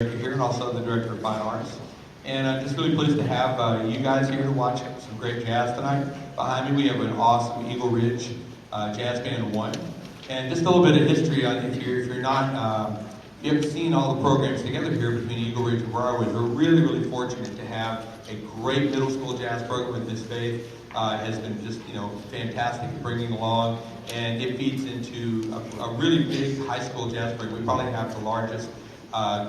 Here and also the Director of Fine Arts. And I'm just really pleased to have you guys here to watch some great jazz tonight. Behind me we have an awesome Eagle Ridge Jazz Band 1. And just a little bit of history, if you're not, if you haven't seen all the programs together here between Eagle Ridge and Briar, we're really fortunate to have a great middle school jazz program with Miss Faith. Has been just, fantastic at bringing along, and it feeds into a really big high school jazz program. We probably have the largest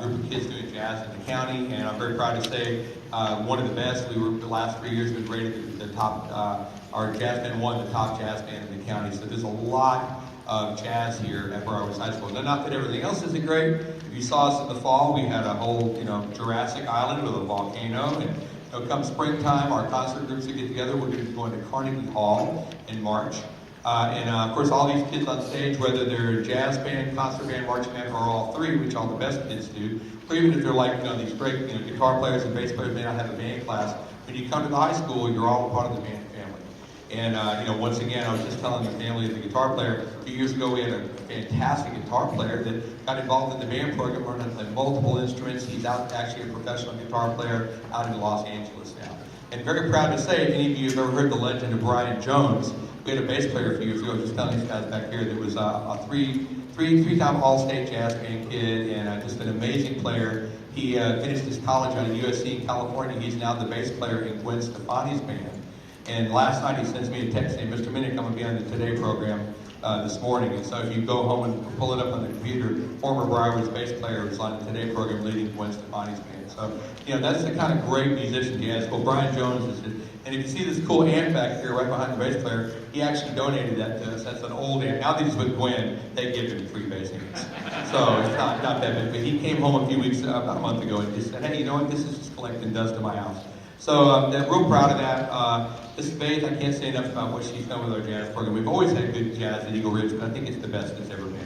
group of kids doing jazz in the county, and I'm very proud to say one of the best. We were the last 3 years been rated the top. Our jazz band won the top jazz band in the county. So there's a lot of jazz here at Briar High School. Now, not that everything else isn't great. If you saw us in the fall, we had a whole Jurassic Island with a volcano, and come springtime, our concert groups will get together. We're going to be going to Carnegie Hall in March. Of course, all these kids on stage, whether they're jazz band, concert band, marching band, or all three, which all the best kids do, or even if they're like, these great, guitar players and bass players may not have a band class, when you come to the high school, you're all a part of the band family. And, once again, I was just telling the family of the guitar player, a few years ago we had a fantastic guitar player that got involved in the band program, learned multiple instruments. He's out actually a professional guitar player out in Los Angeles now. And very proud to say, if any of you have ever heard the legend of Brian Jones, we had a bass player a few years ago, just telling these guys back here, that was a three-time All-State Jazz Band kid, and just an amazing player. He finished his college out of USC in California. He's now the bass player in Gwen Stefani's band. And last night he sends me a text saying, "Mr. Minnick, I'm going to be on the Today program this morning." And so if you go home and pull it up on the computer, former Briar's bass player is on the Today program leading Gwen Stefani's band. So, that's the kind of great musician he has. Well, Brian Jones is it. And if you see this cool amp back here right behind the bass player, he actually donated that to us. That's an old amp. Now that he's with Gwen, they give him free bass amps. So it's not that big. But he came home a few weeks, about a month ago, and just said, "Hey, you know what? This is just collecting dust in my house." So I'm real proud of that. This Faith, I can't say enough about what she's done with our jazz program. We've always had good jazz at Eagle Ridge, but I think it's the best it's ever been.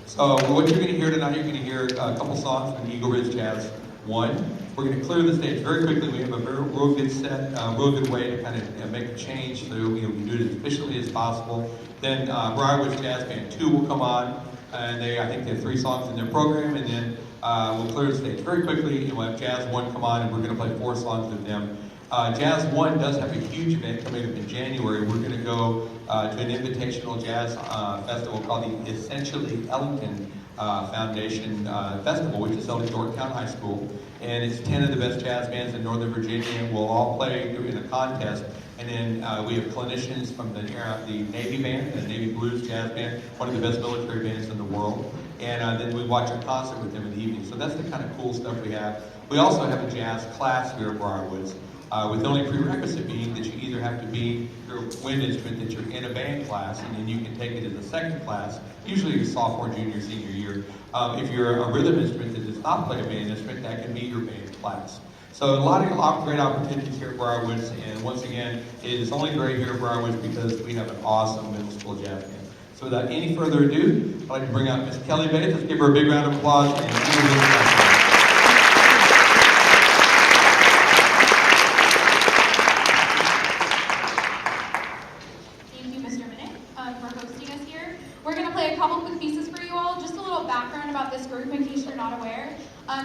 So what you're going to hear tonight, you're going to hear a couple songs from the Eagle Ridge Jazz 1. We're going to clear the stage very quickly. We have a real good set, real good way to kind of make a change so we can do it as efficiently as possible. Then Briar Ridge Jazz Band 2 will come on, and I think they have 3 songs in their program, and then we'll clear the stage very quickly, and we'll have Jazz 1 come on, and we're going to play 4 songs with them. Jazz 1 does have a huge event coming up in January. We're going to go to an invitational jazz festival called the Essentially Ellington Foundation Festival, which is held at Yorktown High School. And it's 10 of the best jazz bands in Northern Virginia, and we'll all play in a contest. And then we have clinicians from the Navy Band, the Navy Blues Jazz Band, one of the best military bands in the world. And then we watch a concert with them in the evening. So that's the kind of cool stuff we have. We also have a jazz class here at Briarwoods. With the only prerequisite being that you either have to be your wind instrument that you're in a band class, and then you can take it as a second class, usually your sophomore, junior, senior year. If you're a rhythm instrument that does not play a band instrument, that can be your band class. So a lot of great opportunities here at Briarwoods, and once again, it is only great here at Briarwoods because we have an awesome middle school jazz band. So without any further ado, I'd like to bring out Miss Kelly Bates. Let's give her a big round of applause.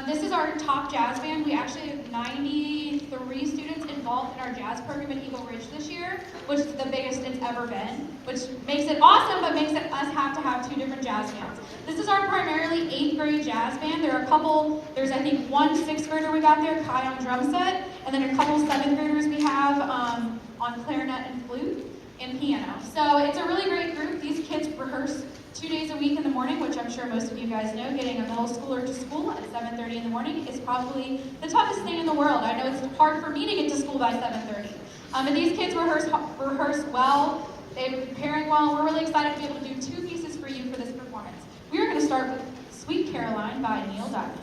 This is our top jazz band. We actually have 93 students involved in our jazz program at Eagle Ridge this year, which is the biggest it's ever been, which makes it awesome, but makes it us have to have 2 different jazz bands. This is our primarily 8th grade jazz band. There are a couple, there's I think 1 6th grader we got there, Kai on drum set, and then a couple 7th graders we have on clarinet and flute and piano. So it's a really great group. These kids rehearse 2 days a week in the morning, which I'm sure most of you guys know. Getting a middle schooler to school at 7:30 in the morning is probably the toughest thing in the world. I know it's hard for me to get to school by 7:30. And these kids rehearse well, they're preparing well. We're really excited to be able to do 2 pieces for you for this performance. We are going to start with Sweet Caroline by Neil Diamond.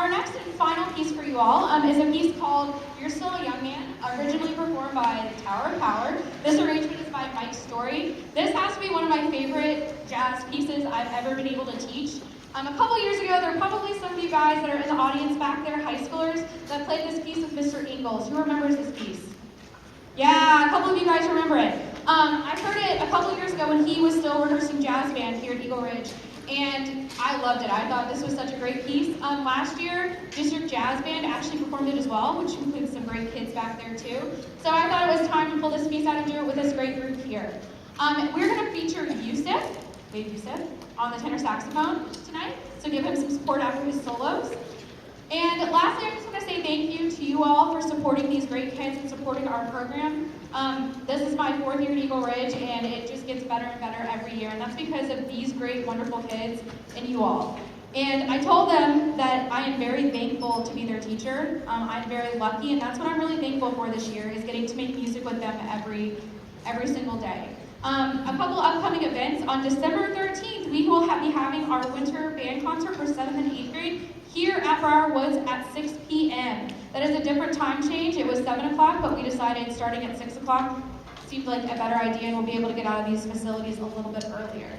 our next and final piece for you all is a piece called You're Still a Young Man, originally performed by the Tower of Power. This arrangement is by Mike Story. This has to be one of my favorite jazz pieces I've ever been able to teach. A couple years ago, there are probably some of you guys that are in the audience back there, high schoolers, that played this piece with Mr. Ingalls. Who remembers this piece? Yeah, a couple of you guys remember it. I heard it a couple years ago when he was still rehearsing jazz band here at Eagle Ridge, and I loved it. I thought this was such a great piece. Last year, District Jazz Band actually performed it as well, which includes some great kids back there too. So I thought it was time to pull this piece out and do it with this great group here. We're going to feature Yusuf, Wade Yusuf, on the tenor saxophone tonight, so give him some support after his solos. And lastly, I just want to say thank you to you all for supporting these great kids and supporting our program. This is my 4th year at Eagle Ridge, and it just gets better and better every year, and that's because of these great, wonderful kids and you all. And I told them that I am very thankful to be their teacher. I'm very lucky, and that's what I'm really thankful for this year, is getting to make music with them every single day. A couple upcoming events. On December 13th, we will be having our winter band concert for 7th and 8th grade here at Briar Woods at 6 p.m. That is a different time change. It was 7 o'clock, but we decided starting at 6 o'clock seemed like a better idea, and we'll be able to get out of these facilities a little bit earlier.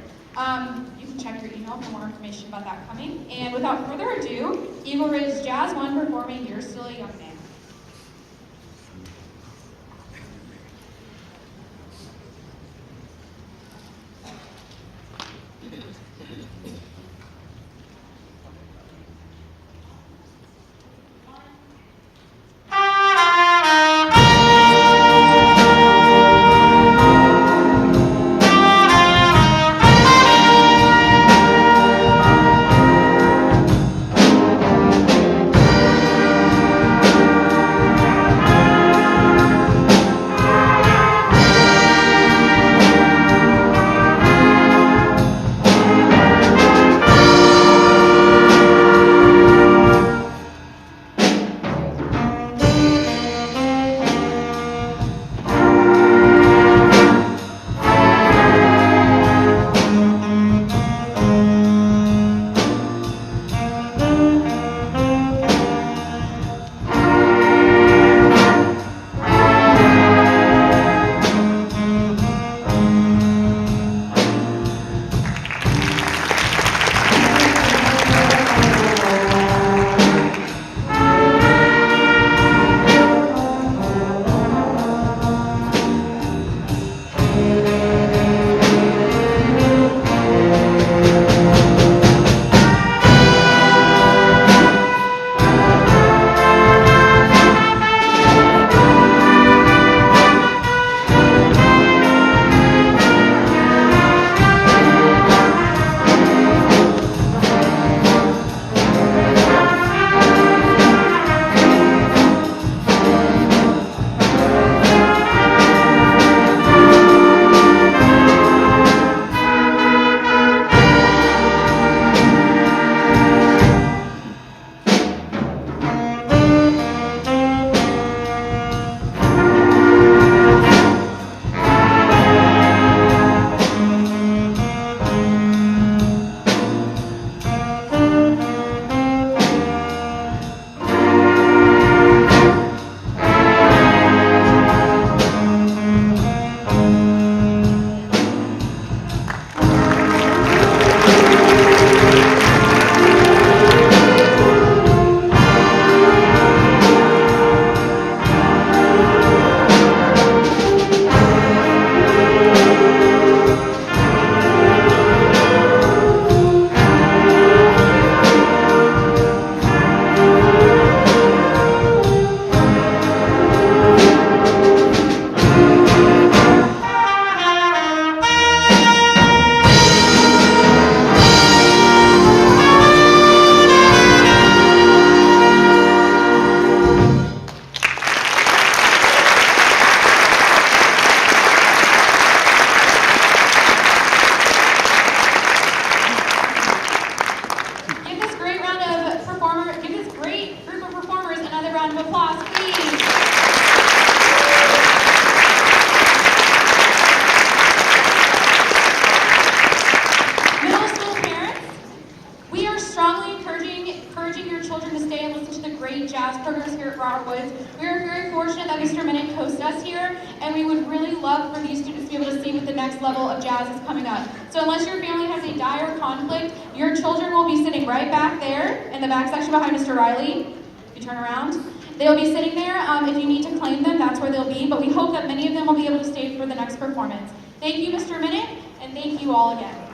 You can check your email for more information about that coming. And without further ado, Eagle Ridge Jazz 1 performing You're Still a Young Man. encouraging your children to stay and listen to the great jazz programs here at Briar Woods. We are very fortunate that Mr. Minnick hosts us here, and we would really love for these students to be able to see what the next level of jazz is coming up. So unless your family has a dire conflict, your children will be sitting right back there in the back section behind Mr. Riley. If you turn around. They'll be sitting there. If you need to claim them, that's where they'll be, but we hope that many of them will be able to stay for the next performance. Thank you, Mr. Minnick, and thank you all again.